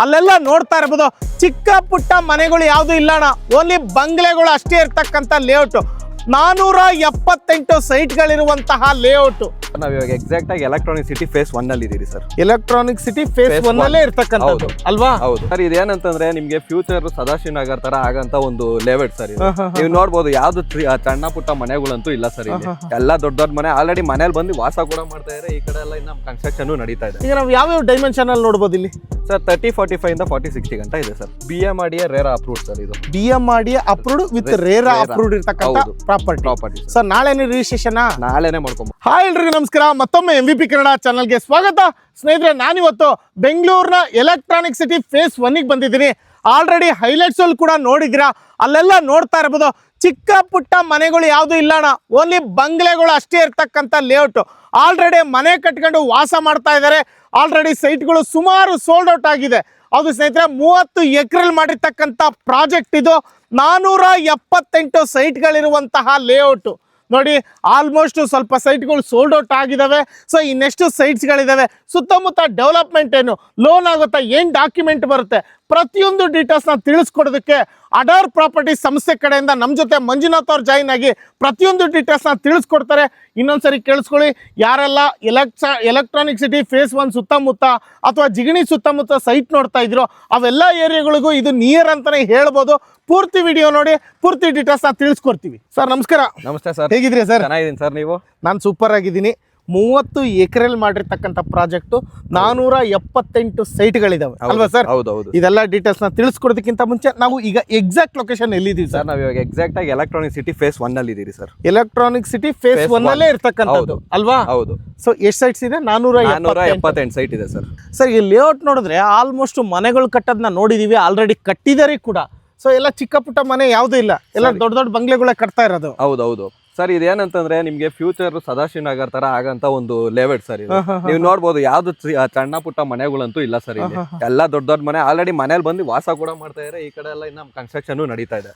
ಅಲ್ಲೆಲ್ಲ ನೋಡ್ತಾ ಇರ್ಬೋದು ಚಿಕ್ಕ ಪುಟ್ಟ ಮನೆಗಳು ಯಾವುದು ಇಲ್ಲ ಅಣ್ಣ, ಓನ್ಲಿ ಬಂಗ್ಲೆಗಳು ಅಷ್ಟೇ ಇರ್ತಕ್ಕಂಥ ಲೇಔಟ್. 478 ಸೈಟ್ಗಳಿರುವಂತಹ ಲೇಔಟ್. ನಾವು ಇವಾಗ ಎಕ್ಸಾಕ್ಟ್ ಆಗಿ ಎಲೆಕ್ಟ್ರಾನಿಕ್ ಸಿಟಿ ಫೇಸ್ 1 ಅಲ್ಲಿ ಇದೀರಿ ಸರ್. ಎಲೆಕ್ಟ್ರಾನಿಕ್ ಸಿಟಿ ಫೇಸ್ 1 ಅಲ್ಲೇ ಇರ್ತಕ್ಕಂಥದ್ದು ಅಲ್ವಾ? ಹೌದು ಸರ್. ಇದೇನಂತಂದ್ರೆ ನಿಮ್ಗೆ ಫ್ಯೂಚರ್ ಸದಾಶಿವನಗರ್ ತರ ಆಗಂತ ಒಂದು ಲೇಔಟ್ ಸರ್. ನೀವು ನೋಡ್ಬೋದು ಯಾವ್ದು ಸಣ್ಣ ಪುಟ್ಟ ಮನೆಗಳಂತೂ ಇಲ್ಲ ಸರ್. ಇಲ್ಲಿ ಎಲ್ಲ ದೊಡ್ಡ ದೊಡ್ಡ ಮನೆ ಆಲ್ರೆಡಿ ಮನೇಲಿ ಬಂದು ವಾಸ ಕೂಡ ಮಾಡ್ತಾ ಇದ್ದಾರೆ. ಈ ಕಡೆ ಎಲ್ಲ ಇನ್ನ ಕನ್ಸ್ಟ್ರಕ್ಷನ್ ನಡೀತಾ ಇದೆ. ಈಗ ನಾವು ಯಾವ ಡೈಮೆನ್ಷನ್ ಅಲ್ಲಿ ನೋಡ್ಬೋದು ಇಲ್ಲಿ ಸರ್? 3045 ಇಂದ 4060 ಗಂಟ ಇದೆ sir. BMRDA RERA approved sir. ಇದು BMRDA approved with RERA approved ಇರ್ತಕ್ಕಂಥ ಪ್ರಾಪರ್ಟಿ. ಸರ್ ನಾಳೆನೇ ರಿಜಿಸ್ಟ್ರೇಷನ್? ನಾಳೆನೇ ಮಾಡ್ಕೊಂಬೋದು. ಹಾಯ್ ಎಲ್ರಿಗೂ ನಮಸ್ಕಾರ, ಮತ್ತೊಮ್ಮೆ MVP ಕನ್ನಡ ಚಾನಲ್ಗೆ ಸ್ವಾಗತ. ಸ್ನೇಹಿತರೆ, ನಾನಿವತ್ತು ಬೆಂಗಳೂರಿನ ಎಲೆಕ್ಟ್ರಾನಿಕ್ ಸಿಟಿ ಫೇಸ್ 1 ಗೆ ಬಂದಿದ್ದೀನಿ. ಆಲ್ರೆಡಿ ಹೈಲೈಟ್ಸ್ ಅಲ್ಲಿ ಕೂಡ ನೋಡಿದ್ದೀರಾ. ಅಲ್ಲೆಲ್ಲ ನೋಡ್ತಾ ಇರ್ಬೋದು ಚಿಕ್ಕ ಪುಟ್ಟ ಮನೆಗಳು ಯಾವುದು ಇಲ್ಲ ಅಣ್ಣ, ಓನ್ಲಿ ಬಂಗ್ಲೆಗಳು ಅಷ್ಟೇ ಇರ್ತಕ್ಕಂಥ ಲೇಔಟ್. ಆಲ್ರೆಡಿ ಮನೆ ಕಟ್ಕೊಂಡು ವಾಸ ಮಾಡ್ತಾ ಇದ್ದಾರೆ. ಆಲ್ರೆಡಿ ಸೈಟ್ಗಳು ಸುಮಾರು ಸೋಲ್ಡ್ ಔಟ್ ಆಗಿದೆ. ಹೌದು ಸ್ನೇಹಿತರೆ, 30 ಎಕರೆಲ್ ಮಾಡಿರ್ತಕ್ಕಂಥ ಪ್ರಾಜೆಕ್ಟ್ ಇದು. 478 ಸೈಟ್ಗಳಿರುವಂತಹ ಲೇಔಟ್ ನೋಡಿ. ಆಲ್ಮೋಸ್ಟ್ ಸ್ವಲ್ಪ ಸೈಟ್ಗಳು ಸೋಲ್ಡ್ ಔಟ್ ಆಗಿದ್ದಾವೆ. ಸೊ ಇನ್ನೆಷ್ಟು ಸೈಟ್ಸ್ಗಳಿದ್ದಾವೆ, ಸುತ್ತಮುತ್ತ ಡೆವಲಪ್ಮೆಂಟ್ ಏನು, ಲೋನ್ ಆಗುತ್ತಾ, ಏನು ಡಾಕ್ಯುಮೆಂಟ್ ಬರುತ್ತೆ, ಪ್ರತಿಯೊಂದು ಡೀಟೇಲ್ಸ್ನ ತಿಳಿಸ್ಕೊಡೋದಕ್ಕೆ ಅಡಾರ್ ಪ್ರಾಪರ್ಟೀಸ್ ಸಂಸ್ಥೆ ಕಡೆಯಿಂದ ನಮ್ಮ ಜೊತೆ ಮಂಜುನಾಥ್ ಅವ್ರು ಜಾಯಿನ್ ಆಗಿ ಪ್ರತಿಯೊಂದು ಡೀಟೇಲ್ಸ್ನ ತಿಳಿಸ್ಕೊಡ್ತಾರೆ. ಇನ್ನೊಂದ್ಸರಿ ಕೇಳಿಸ್ಕೊಳ್ಳಿ. ಯಾರೆಲ್ಲ ಎಲೆಕ್ಟ್ರಾನಿಕ್ ಸಿಟಿ ಫೇಸ್ 1 ಸುತ್ತಮುತ್ತ ಅಥವಾ ಜಿಗಣಿ ಸುತ್ತಮುತ್ತ ಸೈಟ್ ನೋಡ್ತಾ ಇದ್ರು, ಅವೆಲ್ಲ ಏರಿಯಾಗಳಿಗೂ ಇದು ನಿಯರ್ ಅಂತಾನೆ ಹೇಳ್ಬೋದು. ಪೂರ್ತಿ ವಿಡಿಯೋ ನೋಡಿ, ಪೂರ್ತಿ ಡೀಟೇಲ್ಸ್ನ ತಿಳಿಸ್ಕೊಡ್ತೀವಿ. ಸರ್ ನಮಸ್ಕಾರ. ನಮಸ್ತೆ ಸರ್. ಹೇಗಿದ್ರಿ ಸರ್? ಚೆನ್ನಾಗಿದ್ದೀನಿ ಸರ್. ನೀವು? ನಾನು ಸೂಪರ್ ಆಗಿದ್ದೀನಿ. 30 ಎಕರೆಲ್ ಮಾಡಿರ್ತಕ್ಕಂಥ ಪ್ರಾಜೆಕ್ಟು, 478 ಸೈಟ್ಗಳಿದಾವೆ ಅಲ್ವಾ ಸರ್? ಹೌದೌದು. ಇದೆಲ್ಲ ಡೀಟೇಲ್ಸ್ ನ ತಿಳಿಸ್ಕೊಡೋದಕ್ಕಿಂತ ಮುಂಚೆ ನಾವು ಈಗ ಎಕ್ಸಾಕ್ಟ್ ಲೊಕೇಶನ್ ಎಲ್ಲಿದ್ದೀವಿ ಸರ್? ನಾವು ಇವಾಗ ಎಕ್ಸಾಕ್ಟ್ ಆಗಿ ಎಲೆಕ್ಟ್ರಾನಿಕ್ ಸಿಟಿ ಫೇಸ್ 1 ಅಲ್ಲಿ ಇದೀರಿ ಸರ್. ಎಲೆಕ್ಟ್ರಾನಿಕ್ ಸಿಟಿ ಫೇಸ್ 1 ಅಲ್ಲೇ ಇರ್ತಕ್ಕಂಥದ್ದು ಅಲ್ವಾ? ಹೌದು. ಸೊ ಎಷ್ಟು ಸೈಟ್ಸ್ ಇದೆ? 478 ಸೈಟ್ ಇದೆ ಸರ್. ಸರ್ ಈ ಲೇಔಟ್ ನೋಡಿದ್ರೆ ಆಲ್ಮೋಸ್ಟ್ ಮನೆಗಳು ಕಟ್ಟೋದನ್ನ ನೋಡಿದೀವಿ, ಆಲ್ರೆಡಿ ಕಟ್ಟಿದಾರೆ ಕೂಡ. ಸೊ ಎಲ್ಲ ಚಿಕ್ಕ ಪುಟ್ಟ ಮನೆ ಯಾವುದೂ ಇಲ್ಲ, ಎಲ್ಲ ದೊಡ್ಡ ದೊಡ್ಡ ಬಂಗ್ಲೆಗಳೇ ಕಟ್ತಾ ಇರೋದು. ಹೌದೌದು ಸರ್. ಇದೇನಂತಂದ್ರೆ ನಿಮ್ಗೆ ಫ್ಯೂಚರ್ ಸದಾಶಿವನಗರ್ ತರ ಆಗಂತ ಒಂದು ಲೇಔಟ್ ಸರ್. ಇದು ನೀವು ನೋಡ್ಬೋದು ಯಾವ್ದು ಸಣ್ಣ ಪುಟ್ಟ ಮನೆಗಳಂತೂ ಇಲ್ಲ ಸರ್. ಇಲ್ಲಿ ಎಲ್ಲ ದೊಡ್ಡ ದೊಡ್ಡ ಮನೆ ಆಲ್ರೆಡಿ ಮನೇಲಿ ಬಂದು ವಾಸ ಕೂಡ ಮಾಡ್ತಾ ಇದ್ದಾರೆ. ಈ ಕಡೆ ಎಲ್ಲ ಇನ್ನ ಕನ್ಸ್ಟ್ರಕ್ಷನ್ ನಡೀತಾ ಇದೆ.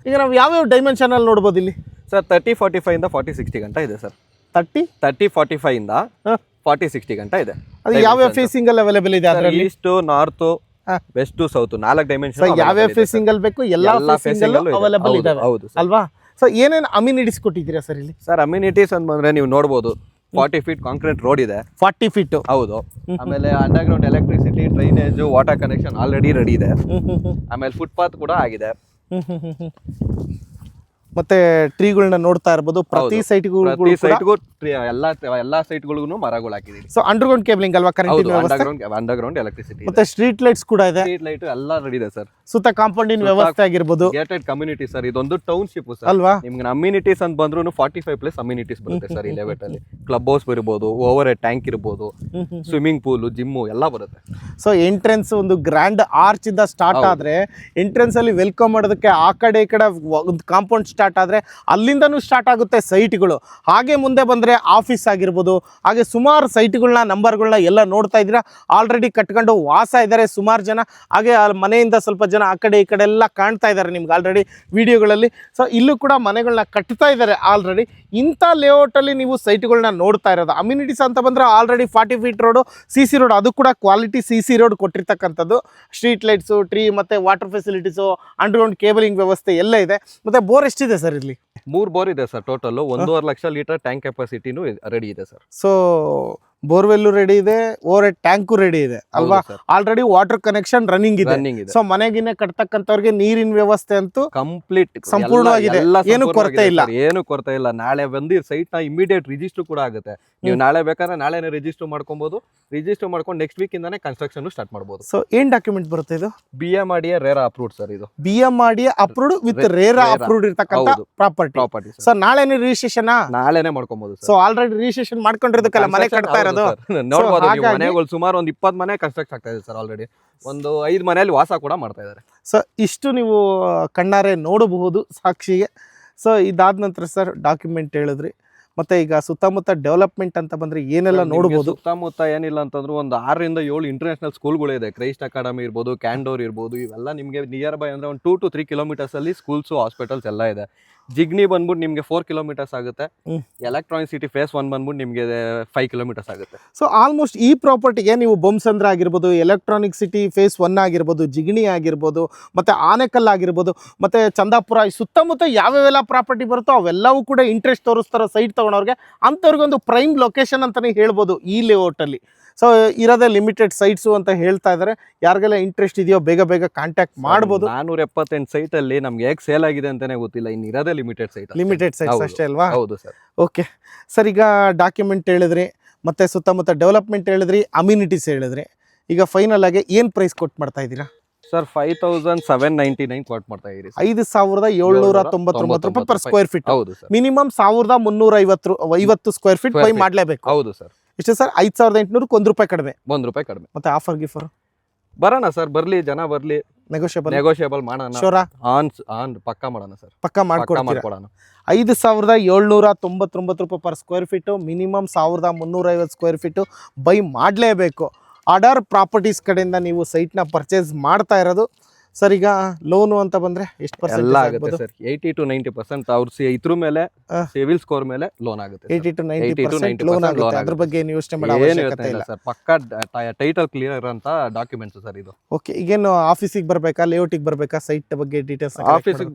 ಈಗ ನಾವು ಯಾವ ಡೈಮೆನ್ಷನ್ ಅಲ್ಲಿ ನೋಡ್ಬೋದು ಇಲ್ಲಿ ಸರ್? 3045 ಇಂದ 4060 ಗಂಟ ಇದೆ ಸರ್. 3045 ಇಂದ 4060 ಗಂಟ ಇದೆ. ಅದು ಯಾವ ಫೇಸಿಂಗ್ ಅಲ್ಲಿ ಅವೈಲೇಬಲ್ ಇದೆ? East, north, west, south 4 dimension. ಯಾವ ಫೇಸಿಂಗ್ ಅಲ್ಲಿ ಬೇಕು ಎಲ್ಲ ಫೇಸಿಂಗ್ ಅಲ್ಲಿ ಅವೈಲೇಬಲ್ ಇದೆ. ಹೌದು ಅಲ್ವಾ? ಸೊ ಏನೇನು ಅಮ್ಯುನಿಟೀಸ್ ಕೊಟ್ಟಿದ್ದೀರಾ ಸರ್ ಇಲ್ಲಿ? ಸರ್ ಅಮ್ಯುನಿಟೀಸ್ ಅಂತ ಬಂದ್ರೆ ನೀವು ನೋಡ್ಬೋದು 40 ಫೀಟ್ ಕಾಂಕ್ರೀಟ್ ರೋಡ್ ಇದೆ. 40 ಫೀಟ್? ಹೌದು. ಆಮೇಲೆ underground electricity, drainage, water connection already ready ಇದೆ. ಆಮೇಲೆ ಫುಟ್ಪಾತ್ ಕೂಡ ಆಗಿದೆ. ಮತ್ತೆ ಟ್ರೀಗಳನ್ನ ನೋಡ್ತಾ ಇರಬಹುದು. ಪ್ರತಿ ಸೈಟ್ಗೂ ಎಲ್ಲಾ ಸೈಟ್ಗಳಿಗೂ ಮರಗಳು ಹಾಕಿದೀವಿ. ಸೊ ಅಂಡರ್ಗ್ರೌಂಡ್ ಕೇಬಲಿಂಗ್ ಅಲ್ವಾ? ಕರೆಂಟ್ ಅಂಡರ್ಗ್ರೌಂಡ್ ಎಲೆಕ್ಟ್ರಿಸಿಟಿ ಮತ್ತೆ ಸ್ಟ್ರೀಟ್ ಲೈಟ್ಸ್ ಕೂಡ ಇದೆ. ಸ್ಟ್ರೀಟ್ ಲೈಟ್ ಎಲ್ಲ ರೆಡಿ ಇದೆ ಸರ್. ಸುತ್ತ ಕಾಂಪೌಂಡಿನ ವ್ಯವಸ್ಥೆ ಆಗಿರ್ಬೋದು. Gated community sir. ಇದೊಂದು ಟೌನ್ಶಿಪ್ ಸರ್ ಅಲ್ವಾ? ನಿಮ್ಗೆ ಅಮ್ಯುನಿಟೀಸ್ ಅಂತ ಬಂದ್ರು 45+ ಅಮ್ಯುನಿಟೀಸ್ ಬರುತ್ತೆ ಸರ್ ಈ ಲೆವೆಟ್ ಅಲ್ಲಿ. ಕ್ಲಬ್ ಹೌಸ್ ಇರ್ಬೋದು, ಓವರ್ ಹೆಡ್ ಟ್ಯಾಂಕ್ ಇರ್ಬೋದು, ಸ್ವಿಮ್ಮಿಂಗ್ ಪೂಲ್, ಜಿಮ್ಮು ಎಲ್ಲ ಬರುತ್ತೆ. ಸೊ ಎಂಟ್ರೆನ್ಸ್ ಒಂದು ಗ್ರ್ಯಾಂಡ್ ಆರ್ಚ್ ಇಂದ ಸ್ಟಾರ್ಟ್ ಆದ್ರೆ ಎಂಟ್ರೆನ್ಸ್ ಅಲ್ಲಿ ವೆಲ್ಕಮ್ ಮಾಡೋದಕ್ಕೆ ಆ ಕಡೆ ಈ ಕಡೆ ಒಂದು ಕಾಂಪೌಂಡ್ ಸ್ಟಾರ್ಟ್ ಆದ್ರೆ ಅಲ್ಲಿಂದನೂ ಸ್ಟಾರ್ಟ್ ಆಗುತ್ತೆ ಸೈಟ್ಗಳು. ಹಾಗೆ ಮುಂದೆ ಬಂದ್ರೆ ಆಫೀಸ್ ಆಗಿರ್ಬೋದು, ಹಾಗೆ ಸುಮಾರು ಸೈಟ್ಗಳನ್ನ ನಂಬರ್ಗಳನ್ನ ಎಲ್ಲ ನೋಡ್ತಾ ಇದ್ದೀರಾ. ಆಲ್ರೆಡಿ ಕಟ್ಕೊಂಡು ವಾಸ ಇದ್ದಾರೆ ಸುಮಾರು ಜನ. ಹಾಗೆ ಮನೆಯಿಂದ ಸ್ವಲ್ಪ ಜನ ಆ ಕಡೆ ಈ ಕಡೆ ಎಲ್ಲ ಕಾಣ್ತಾ ಇದ್ದಾರೆ ನಿಮ್ಗೆ ಆಲ್ರೆಡಿ ವಿಡಿಯೋಗಳಲ್ಲಿ. ಸೊ ಇಲ್ಲೂ ಕೂಡ ಮನೆಗಳನ್ನ ಕಟ್ತಾ ಇದ್ದಾರೆ ಆಲ್ರೆಡಿ. ಇಂಥ ಲೇಔಟ್ ಅಲ್ಲಿ ನೀವು ಸೈಟ್ಗಳನ್ನ ನೋಡ್ತಾ ಇರೋದು. ಅಮ್ಯುನಿಟೀಸ್ ಅಂತ ಬಂದ್ರೆ already 40 feet road, CC road, ಅದು ಕೂಡ ಕ್ವಾಲಿಟಿ CC ರೋಡ್ ಕೊಟ್ಟಿರ್ತಕ್ಕಂಥದ್ದು. ಸ್ಟ್ರೀಟ್ ಲೈಟ್ಸು, ಟ್ರೀ ಮತ್ತೆ ವಾಟರ್ ಫೆಸಿಲಿಟೀಸು, ಅಂಡರ್ಗ್ರೌಂಡ್ ಕೇಬಲಿಂಗ್ ವ್ಯವಸ್ಥೆ ಎಲ್ಲ ಇದೆ. ಮತ್ತೆ ಬೋರ್ ಎಷ್ಟಿದೆ ಸರ್ ಇಲ್ಲಿ? 3 ಬೋರ್ ಇದೆ sir. Total 1.5 lakh litre tank ಕೆಪಾಸಿಟಿನೂ ರೆಡಿ ಇದೆ ಸರ್. ಸೊ ಬೋರ್ವೆಲ್ ರೆಡಿ ಇದೆ, ಓವರ್ ಹೆಡ್ ಟ್ಯಾಂಕು ರೆಡಿ ಇದೆ ಅಲ್ವಾ? ಆಲ್ರೆಡಿ ವಾಟರ್ ಕನೆಕ್ಷನ್ ರನ್ನಿಂಗ್ ಇದೆ. ಸೊ ಮನೆಗಿನ ಕಟ್ತಕ್ಕಂಥವ್ರಿಗೆ ನೀರಿನ ವ್ಯವಸ್ಥೆ ಅಂತೂ ಕಂಪ್ಲೀಟ್ ಸಂಪೂರ್ಣವಾಗಿದೆ. ಏನು ಕೊರತೆ ಇಲ್ಲ. ಏನು ಕೊರತೆ ಇಲ್ಲ. ನಾಳೆ ಬಂದು ಸೈಟ್ ನ ಇಮಿಡಿಯೇಟ್ ರಿಜಿಸ್ಟರ್ ಕೂಡ ಆಗುತ್ತೆ. ನೀವು ನಾಳೆ ಬೇಕಾದ್ರೆ ನಾಳೆನೇ ರಿಜಿಸ್ಟರ್ ಮಾಡ್ಕೊಬಹುದು. ರಿಜಿಸ್ಟರ್ ಮಾಡ್ಕೊಂಡು ನೆಕ್ಸ್ಟ್ ವೀಕ್ ಇಂದಾನೆ ಕನ್ಸ್ಟ್ರಕ್ಷನ್ ಸ್ಟಾರ್ಟ್ ಮಾಡಬಹುದು. ಸೊ ಏನ್ ಡಾಕ್ಯುಮೆಂಟ್ ಬರುತ್ತೆ ಇದು? BMRDA RERA approved sir. ಇದು BMRDA approved with RERA approved ಇರ್ತಕ್ಕಂಥ ಪ್ರಾಪರ್ಟಿ. ಸರ್ ನಾಳೆನೇ ರಿಜಿಸ್ಟ್ರೇಷನ್? ನಾಳೆನೇ ಮಾಡ್ಕೊಬಹುದು. ಸೊ ಆಲ್ರೆಡಿ ರಿಜಿಸ್ಟ್ರೇಷನ್ ಮಾಡ್ಕೊಂಡಿರೋದಕ್ಕೆಲ್ಲ ಮನೆ ಕಟ್ತಾ ಇರೋದು. ನೋಡ್ಬೋದು ಮನೆಗಳು ಸುಮಾರು ಒಂದು 20 ಮನೆ ಕನ್ಸ್ಟ್ರಕ್ಟ್ ಆಗ್ತಾ ಇದೆ ಸರ್. ಆಲ್ರೆಡಿ ಒಂದು 5 ಮನೆಯಲ್ಲಿ ವಾಸ ಕೂಡ ಮಾಡ್ತಾ ಇದ್ದಾರೆ. ಸೊ ಇಷ್ಟು ನೀವು ಕಣ್ಣಾರೆ ನೋಡಬಹುದು ಸಾಕ್ಷಿಗೆ. ಸೊ ಇದಾದ ನಂತರ ಸರ್ ಡಾಕ್ಯುಮೆಂಟ್ ಹೇಳಿದ್ರಿ. ಮತ್ತೆ ಈಗ ಸುತ್ತಮುತ್ತ ಡೆವಲಪ್ಮೆಂಟ್ ಅಂತ ಬಂದ್ರೆ ಏನೆಲ್ಲ ನೋಡಬಹುದು? ಸುತ್ತಮುತ್ತ ಏನಿಲ್ಲ ಅಂತಂದ್ರೆ ಒಂದು 6 ರಿಂದ 7 ಇಂಟರ್ನ್ಯಾಷನಲ್ ಸ್ಕೂಲ್ಗಳು ಇದೆ. ಕ್ರೈಸ್ಟ್ ಅಕಾಡೆಮಿ ಇರ್ಬೋದು, ಕ್ಯಾಂಡೋರ್ ಇರ್ಬೋದು, ಇವೆಲ್ಲ ನಿಮಗೆ ನಿಯರ್ ಬೈ ಅಂದ್ರೆ ಒಂದು 2 to 3 ಕಿಲೋಮೀಟರ್ಸ್ ಅಲ್ಲಿ ಸ್ಕೂಲ್ಸ್, ಹಾಸ್ಪಿಟಲ್ಸ್ ಎಲ್ಲ ಇದೆ. ಜಿಗ್ನಿ ಬಂದ್ಬಿಟ್ಟು ನಿಮ್ಗೆ 4 ಕಿಲೋಮೀಟರ್ಸ್ ಆಗುತ್ತೆ. ಹ್ಮ್. ಎಲೆಕ್ಟ್ರಾನಿಕ್ ಸಿಟಿ ಫೇಸ್ 1 ಬಂದ್ಬಿಟ್ಟು ನಿಮ್ಗೆ 5 ಕಿಲೋಮೀಟರ್ಸ್ ಆಗುತ್ತೆ. ಸೊ ಆಲ್ಮೋಸ್ಟ್ ಈ ಪ್ರಾಪರ್ಟಿಗೆ ನೀವು ಬೊಮ್ಮಸಂದ್ರ ಆಗಿರ್ಬೋದು, ಎಲೆಕ್ಟ್ರಾನಿಕ್ ಸಿಟಿ ಫೇಸ್ 1 ಆಗಿರ್ಬೋದು, ಜಿಗಣಿ ಆಗಿರ್ಬೋದು, ಮತ್ತೆ ಆನೆಕಲ್ ಆಗಿರ್ಬೋದು, ಮತ್ತೆ ಚಂದಾಪುರ, ಈ ಸುತ್ತಮುತ್ತ ಯಾವ್ಯಾವೆಲ್ಲ ಪ್ರಾಪರ್ಟಿ ಬರುತ್ತೋ ಅವೆಲ್ಲವೂ ಕೂಡ ಇಂಟ್ರೆಸ್ಟ್ ತೋರಿಸ್ತಾರೋ ಸೈಟ್ ತಗೊಳೋರಿಗೆ, ಅಂಥವ್ರಿಗೊಂದು ಪ್ರೈಮ್ ಲೊಕೇಶನ್ ಅಂತಲೇ ಹೇಳ್ಬೋದು ಈ ಲೇಔಟಲ್ಲಿ. ಸೊ ಇರೋದೇ ಲಿಮಿಟೆಡ್ ಸೈಟ್ಸು ಅಂತ ಹೇಳ್ತಾ ಇದ್ದಾರೆ. ಯಾರಿಗೆಲ್ಲ ಇಂಟ್ರೆಸ್ಟ್ ಇದೆಯೋ ಬೇಗ ಬೇಗ ಕಾಂಟ್ಯಾಕ್ಟ್ ಮಾಡ್ಬೋದು. 478 ಸೈಟ್ ಅಲ್ಲಿ ನಮ್ಗೆ ಹೇಗೆ ಸೇಲ್ ಆಗಿದೆ ಅಂತಾನೆ ಗೊತ್ತಿಲ್ಲ. ಇನ್ನು ಇರೋದೇ ಲಿಮಿಟೆಡ್ ಸೈಟ್. ಲಿಮಿಟೆಡ್ ಸೈಟ್ಸ್ ಅಷ್ಟೇ ಅಲ್ವಾ? ಹೌದು ಸರ್. ಓಕೆ ಸರ್, ಈಗ ಡಾಕ್ಯುಮೆಂಟ್ ಹೇಳಿದ್ರಿ, ಮತ್ತೆ ಸುತ್ತಮುತ್ತ ಡೆವಲಪ್ಮೆಂಟ್ ಹೇಳಿದ್ರಿ, ಅಮ್ಯುನಿಟೀಸ್ ಹೇಳಿದ್ರಿ. ಈಗ ಫೈನಲ್ ಆಗಿ ಏನು ಪ್ರೈಸ್ ಕೊಟ್ಟು ಮಾಡ್ತಾ ಇದ್ದೀರಾ ಸರ್? 5799 ಕೊಟ್ ಮಾಡ್ತಾ ಇದೀರಿ. 5799 ರೂಪಾಯಿ ಪರ್ ಸ್ಕ್ವೇರ್ ಫೀಟ್. ಹೌದು sir. Minimum 1350 square feet by ಮಾಡ್ಲೇಬೇಕು. ಹೌದು ಸರ್. ಎಷ್ಟು ಸರ್? 5800 1 ರೂಪಾಯಿ ಕಡಿಮೆ. 1 ರೂಪಾಯಿ ಕಡಿಮೆ. ಮತ್ತೆ ಆಫರ್ ಗಿಫರ್ ಬರೋಣ ಸರ್, ಬರ್ಲಿ ಜನ ಬರ್ಲಿ, ನೆಗೋಷಿಯಬಲ್ ಮಾಡೋಣ. ಶೋರ ಆನ್ ಪಕ್ಕ ಮಾಡೋಣ ಸರ್, ಪಕ್ಕ ಮಾಡ್ಕೊಡ್ತೀರಾ? ಮಾಡ್ಕೊಡೋಣ. 5799 ರೂಪಾಯಿ per square feet, minimum 1350 square feet by ಮಾಡಲೇಬೇಕು. ಅಡರ್ ಪ್ರಾಪರ್ಟೀಸ್ ಕಡೆಯಿಂದ ನೀವು ಸೈಟ್ನ ಪರ್ಚೇಸ್ ಮಾಡ್ತಾ ಇರೋದು. ಸರ್, ಈಗ ಲೋನು ಅಂತ ಬಂದ್ರೆ ಎಷ್ಟು ಪರ್ಸೆಂಟ್ ಎಲ್ಲ ಆಗುತ್ತೆ ಸರ್? 80 to 90% ಅವ್ರ ಇದ್ರ ಮೇಲೆ ಸಿವಿಲ್ ಸ್ಕೋರ್ ಮೇಲೆ ಲೋನ್ ಆಗುತ್ತೆ. 80 to 90% ಲೋನ್ ಆಗುತ್ತೆ. ಅದ್ರ ಬಗ್ಗೆ ಏನು ಯೋಚನೆ ಮಾಡೋ ಅವಶ್ಯಕತೆ ಇಲ್ಲ ಸರ್. ಪಕ್ಕಾ ಟೈಟಲ್ ಕ್ಲಿಯರ್ ಅಂತ ಡಾಕ್ಯುಮೆಂಟ್ಸ್ ಸರ್ ಇದು. ಓಕೆ, ಈಗೇನು ಆಫೀಸಿಗೆ ಬರಬೇಕಾ, ಲೇಔಟಿಗೆ ಬರಬೇಕಾ, ಸೈಟ್ ಬಗ್ಗೆ ಡೀಟೇಲ್ಸ್? ಆಫೀಸಿಗೆ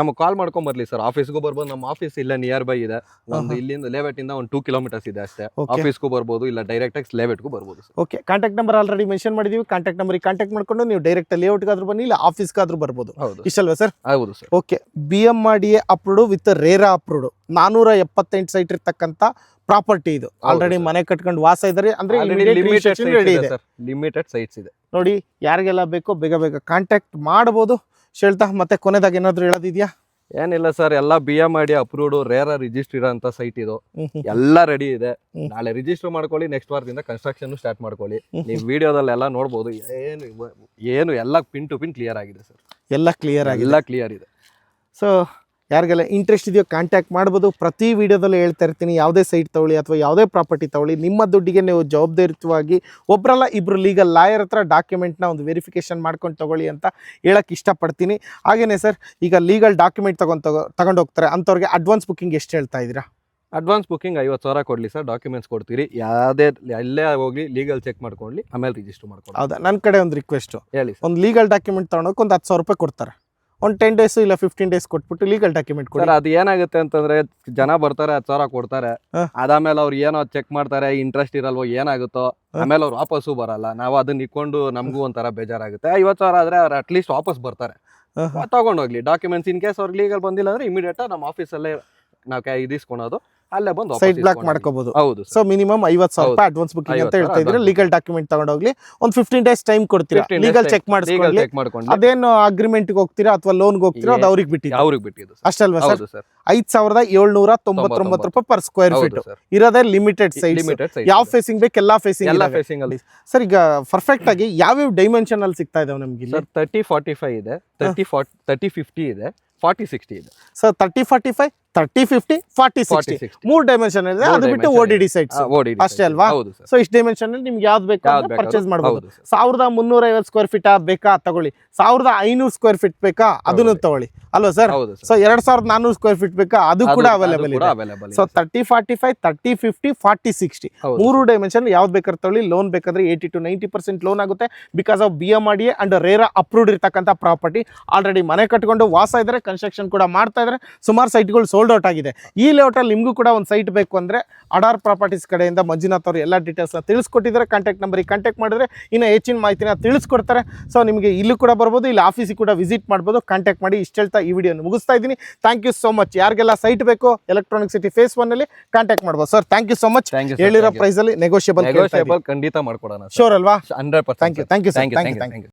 ನಮಗೆ ಕಾಲ್ ಮಾಡ್ಕೊಂಡ್ ಬರ್ಲಿ ಸರ್. ಆಫೀಸ್ಗೂ ಬರ್ಬೋದು. ನಮ್ಮ ಆಫೀಸ್ ಇಲ್ಲ ನಿಯರ್ ಬೈ ಇದೆ. ಒಂದು ಇಲ್ಲಿಂದ ಲೇಔಟ್ ಇಂದ ಒಂದು 2 ಕಿಲೋಮೀಟರ್ಸ್ ಇದೆ ಅಷ್ಟೇ. ಆಫೀಸ್ಗೂ ಬರ್ಬೋದು, ಇಲ್ಲ ಡೈರೆಕ್ಟ್ ಆಗಿ ಲೇಔಟ್ಗೂ ಬರ್ಬೋದು. Okay, contact number already mention ಮಾಡಿದೀವಿ. ಕಾಂಟ್ಯಾಕ್ಟ್ ನಂಬರ್ ಕಾಂಟ್ಯಾಕ್ಟ್ ಮಾಡ್ಕೊಂಡು ನೀವು ಡೈರೆಕ್ಟ್ ಲೇಔಟ್ಗಾದ್ರೂ ಬನ್ನಿ, ಇಲ್ಲ ಆಫೀಸ್ಗಾದ್ರೂ ಬರ್ಬೋದು. ಇಷ್ಟಲ್ವಾ ಸರ್? ಹೌದು sir. Okay, BMRDA approved with RERA approved 478 site ಇರ್ತಕ್ಕಂಥ ಪ್ರಾಪರ್ಟಿ ಇದು. ಆಲ್ರೆಡಿ ಮನೆ ಕಟ್ಕೊಂಡು ವಾಸ ಇದ್ದಾರೆ ಅಂದ್ರೆ ಲಿಮಿಟೆಡ್ ಸೈಟ್ಸ್ ಇದೆ ನೋಡಿ. ಯಾರಿಗೆಲ್ಲ ಬೇಕೋ ಬೇಗ ಬೇಗ ಕಾಂಟ್ಯಾಕ್ಟ್ ಮಾಡಬಹುದು. ಹೇಳ್ತಾ ಮತ್ತೆ ಕೊನೆದಾಗ ಏನಾದ್ರು ಹೇಳೋದಿದ್ಯಾ? ಏನಿಲ್ಲ ಸರ್, ಎಲ್ಲ BMRDA ಅಪ್ರೂವ್ಡ್ ರೇರ ರಿಜಿಸ್ಟರ್ ಇರೋಂಥ ಸೈಟ್ ಇದು. ಎಲ್ಲ ರೆಡಿ ಇದೆ. ನಾಳೆ ರಿಜಿಸ್ಟರ್ ಮಾಡ್ಕೊಳ್ಳಿ, ನೆಕ್ಸ್ಟ್ ವಾರದಿಂದ ಕನ್ಸ್ಟ್ರಕ್ಷನ್ ಸ್ಟಾರ್ಟ್ ಮಾಡ್ಕೊಳ್ಳಿ. ನೀವು ವಿಡಿಯೋದಲ್ಲೆಲ್ಲ ನೋಡ್ಬೋದು. ಏನು ಎಲ್ಲ ಪಿನ್ ಟು ಪಿನ್ ಕ್ಲಿಯರ್ ಆಗಿದೆ ಸರ್. ಎಲ್ಲ ಕ್ಲಿಯರ್ ಆಗಿದೆ. ಎಲ್ಲ ಕ್ಲಿಯರ್ ಇದೆ. ಸೊ ಯಾರಿಗೆಲ್ಲ ಇಂಟ್ರೆಸ್ಟ್ ಇದೆಯೋ ಕಾಂಟ್ಯಾಕ್ಟ್ ಮಾಡ್ಬೋದು. ಪ್ರತಿ ವಿಡಿಯೋದಲ್ಲೂ ಹೇಳ್ತಾ ಇರ್ತೀನಿ, ಯಾವುದೇ ಸೈಟ್ ತಗೊಳ್ಳಿ ಅಥವಾ ಯಾವುದೇ ಪ್ರಾಪರ್ಟಿ ತಗೊಳ್ಳಿ, ನಿಮ್ಮ ದುಡ್ಡಿಗೆ ನೀವು ಜವಾಬ್ದಾರಿಯುತವಾಗಿ ಒಬ್ಬರಲ್ಲ ಇಬ್ಬರು ಲೀಗಲ್ ಲಾಯರ್ ಹತ್ರ ಡಾಕ್ಯುಮೆಂಟ್ನ ಒಂದು ವೆರಿಫಿಕೇಶನ್ ಮಾಡ್ಕೊಂಡು ತಗೊಳ್ಳಿ ಅಂತ ಹೇಳಕ್ಕೆ ಇಷ್ಟಪಡ್ತೀನಿ. ಹಾಗೇನೆ ಸರ್, ಈಗ ಲೀಗಲ್ ಡಾಕ್ಯುಮೆಂಟ್ ತಗೊಂಡು ಹೋಗ್ತಾರೆ ಅಂಥವ್ರಿಗೆ ಅಡ್ವಾನ್ಸ್ ಬುಕ್ಕಿಂಗ್ ಎಷ್ಟು ಹೇಳ್ತಾ ಇದ್ದೀರಾ? ಅಡ್ವಾನ್ಸ್ ಬುಕ್ಕಿಂಗ್ 50,000 ಕೊಡ್ಲಿ ಸರ್. ಡಾಕ್ಯುಮೆಂಟ್ಸ್ ಕೊಡ್ತೀರಿ. ಯಾವುದೇ ಎಲ್ಲೇ ಹೋಗಿ ಲೀಗಲ್ ಚೆಕ್ ಮಾಡ್ಕೊಳ್ಳಿ, ಆಮೇಲೆ ರಿಜಿಸ್ಟರ್ ಮಾಡ್ಕೊಳ್ಳಿ. ಹೌದಾ? ನನ್ನ ಕಡೆ ಒಂದು ರಿಕ್ವೆಸ್ಟು, ಹೇಳಿ. ಒಂದು ಲೀಗಲ್ ಡಾಕ್ಯುಮೆಂಟ್ ತಗೊಂಡೋಗಿ ಒಂದು 10,000 ರೂಪಾಯಿ ಕೊಡ್ತಾರೆ. ಒಂದು 10 days ಇಲ್ಲ 15 days ಕೊಟ್ಬಿಟ್ಟು ಲೀಗಲ್ ಡಾಕ್ಯುಮೆಂಟ್ ಕೊಡಿ. ಅದು ಏನಾಗುತ್ತೆ ಅಂತಂದ್ರೆ, ಜನ ಬರ್ತಾರೆ 10,000 ಕೊಡ್ತಾರೆ. ಅದಾದ್ಮೇಲೆ ಅವ್ರು ಏನೋ ಚೆಕ್ ಮಾಡ್ತಾರೆ, ಇಂಟ್ರೆಸ್ಟ್ ಇರಲ್ವೋ ಏನಾಗುತ್ತೋ, ಆಮೇಲೆ ಅವ್ರು ವಾಪಸ್ಸು ಬರಲ್ಲ. ನಾವು ಅದನ್ನ ಇಟ್ಕೊಂಡು ನಮಗೂ ಒಂಥರ ಬೇಜಾರಾಗುತ್ತೆ. 50,000 ಆದ್ರೆ ಅವ್ರು ಅಟ್ಲೀಸ್ಟ್ ವಾಪಸ್ ಬರ್ತಾರೆ, ತಗೊಂಡೋಗ್ಲಿ ಡಾಕ್ಯುಮೆಂಟ್ಸ್. ಇನ್ ಕೇಸ್ ಅವ್ರಿಗೆ ಲೀಗಲ್ ಬಂದಿಲ್ಲ ಅಂದ್ರೆ ಇಮಿಡಿಯೇಟ್ ನಮ್ಮ ಆಫೀಸಲ್ಲೇ ನಾವು ಇದಿಸ್ಕೊಳೋದು, ಅಲ್ಲೇ ಬಂದು ಸೈಟ್ ಬ್ಲಾಕ್ ಮಾಡ್ಕೋಬಹುದು. ಹೌದು. ಸೊ ಮಿನಿಮಮ್ 50,000 ರೂಪಾಯಿ ಅಡ್ವಾನ್ಸ್ ಬುಕಿಂಗ್ ಅಂತ ಹೇಳ್ತಾ ಇದ್ರೆ ಲೀಗಲ್ ಡಾಕ್ಯುಮೆಂಟ್ ತಗೊಂಡೋಗ್ಲಿ. ಒಂದು 15 days ಟೈಮ್ ಕೊಡ್ತೀರಾ, ಲೀಗಲ್ ಚೆಕ್ ಮಾಡಿಸ್ಕೊಳ್ಳಿ. ಅದೇನು ಅಗ್ರಿಮೆಂಟ್ ಹೋಗ್ತೀರಾ ಅಥವಾ ಲೋನ್ ಹೋಗ್ತೀರಾ, ಅದು ಅವ್ರಿಗೆ ಬಿಟ್ಟಿದ್ದು ಅಷ್ಟಲ್ವಾ ಸರ್? 5,799 ರೂಪಾಯಿ ಪರ್ ಸ್ಕ್ವೇರ್ ಫೀಟ್ ಇರೋದೇ ಲಿಮಿಟೆಡ್ ಸೈಟ್. ಯಾವ ಫೇಸಿಂಗ್ ಬೇಕು ಎಲ್ಲಾ ಫೇಸಿಂಗ್ ಅಲ್ಲಿ. ಸರ್, ಈಗ ಪರ್ಫೆಕ್ಟ್ ಆಗಿ ಯಾವ್ಯಾವ ಡೈಮೆನ್ಷನ್ ಅಲ್ಲಿ ಸಿಗ್ತಾ ಇದಾವೆ ನಮ್ಗೆ? 30-45 ಇದೆ, 30-50 ಇದೆ, 40-60 ಇದೆ. ಸರ್, 30-45, 30-50, 40-60 ಮೂರು ಡೈಮೆನ್ಷನ್ ಇದೆ. ಅದು ಬಿಟ್ಟು ODD ಸೈಟ್ಸ್ ಅಷ್ಟೇ ಅಲ್ವಾ? ಸೊ ಇಷ್ಟು ಡೈಮೆನ್ಷನ್ ಅಲ್ಲಿ ನಿಮ್ಗೆ ಯಾವ್ದು ಬೇಕು ಪರ್ಚೇಸ್ ಮಾಡಬಹುದು. 1350 ಸ್ಕ್ವೇರ್ ಫೀಟ್ ಬೇಕಾ ತಗೊಳ್ಳಿ, 1500 ಸ್ಕ್ವೇರ್ ಫೀಟ್ ಬೇಕಾ ಅದನ್ನು ತಗೊಳ್ಳಿ ಅಲ್ವಾ ಸರ್? ಸೊ 2400 ಸ್ಕ್ವೇರ್ ಫೀಟ್ ಬೇಕಾ ಅದು ಕೂಡ ಅವೈಲೇಬಲ್ ಇದೆ. ಸೊ 30-45, 30-50, 40-60 ಮೂರು ಡೈಮೆನ್ಷನ್ ಯಾವ್ದು ಬೇಕಾದ್ರೆ ತಗೊಳ್ಳಿ. ಲೋನ್ ಬೇಕಾದ್ರೆ 80 to 90% ಲೋನ್ ಆಗುತ್ತೆ. Because of BMRDA and RERA approved ಇರ್ತಕ್ಕಂಥ ಪ್ರಾಪರ್ಟಿ. ಆಲ್ರೆಡಿ ಮನೆ ಕಟ್ಕೊಂಡು ವಾಸ ಇದ್ದಾರೆ, ಕನ್ಸ್ಟ್ರಕ್ಷನ್ ಕೂಡ ಮಾಡ್ತಾ ಇದ್ದಾರೆ. ಸುಮಾರು ಸೈಟ್ಗಳು ಸೋಲ್ಡ್ ಔಟ್ ಆಗಿದೆ. ಈ ಲೇಔಟಲ್ಲಿ ನಿಮಗೂ ಕೂಡ ಒಂದು ಸೈಟ್ ಬೇಕು ಅಂದರೆ ಅಡಾರ್ ಪ್ರಾಪರ್ಟೀಸ್ ಕಡೆಯಿಂದ ಮಂಜುನಾಥ್ ಅವರು ಎಲ್ಲ ಡೀಟೇಲ್ಸ್ನ ತಿಳಿಸ್ಕೊಟ್ಟಿದ್ದಾರೆ. ಕಾಂಟ್ಯಾಕ್ಟ್ ನಂಬರಿಗೆ ಕಾಂಟ್ಯಾಕ್ಟ್ ಮಾಡಿದ್ರೆ ಇನ್ನೂ ಹೆಚ್ಚಿನ ಮಾಹಿತಿನ ತಿಳಿಸ್ಕೊಡ್ತಾರೆ. ಸೊ ನಿಮಗೆ ಇಲ್ಲೂ ಕೂಡ ಬರ್ಬೋದು, ಇಲ್ಲ ಆಫೀಸಿಗೆ ಕೂಡ ವಿಸಿಟ್ ಮಾಡ್ಬೋದು. ಕಾಂಟ್ಯಾಕ್ಟ್ ಮಾಡಿ. ಇಷ್ಟು ಹೇಳ್ತಾ ಈ ವಿಡಿಯೋನ ಮುಗಿಸ್ತಾ ಇದ್ದೀನಿ. Thank you so much. ಯಾರಿಗೆಲ್ಲ ಸೈಟ್ ಬೇಕು ಎಲೆಕ್ಟ್ರಾನಿಕ್ ಸಿಟಿ ಫೇಸ್ 1 ಅಲ್ಲಿ ಕಾಂಟ್ಯಾಕ್ಟ್ ಮಾಡ್ಬೋದು. Sir, thank you so much. ಹೇಳಿರೋ ಪ್ರೈಸ್ ಅಲ್ಲಿ ನೆಗೋಷಿಯಬಲ್ ಖಂಡಿತ ಮಾಡ್ಕೊಡೋಣ. ಶೋರ್ ಅಲ್ವಾ? 100%. Thank you.